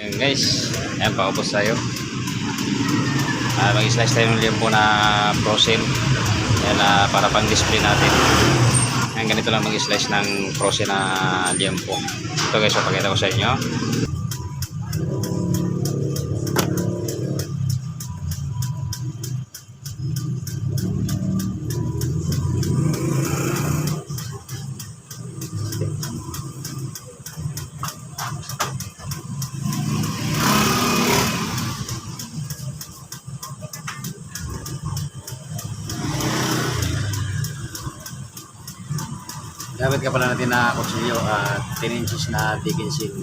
Ayun guys, ayan paubos tayo. Mag-slice tayo ng liempo na frozen. Ayan, para pang display natin. Ayan, ganito lang mag-slice ng frozen na liempo. Ito guys, papakita ko sa inyo. Gamit ka pala natin na kutsilyo at 10 inches na dikinsin.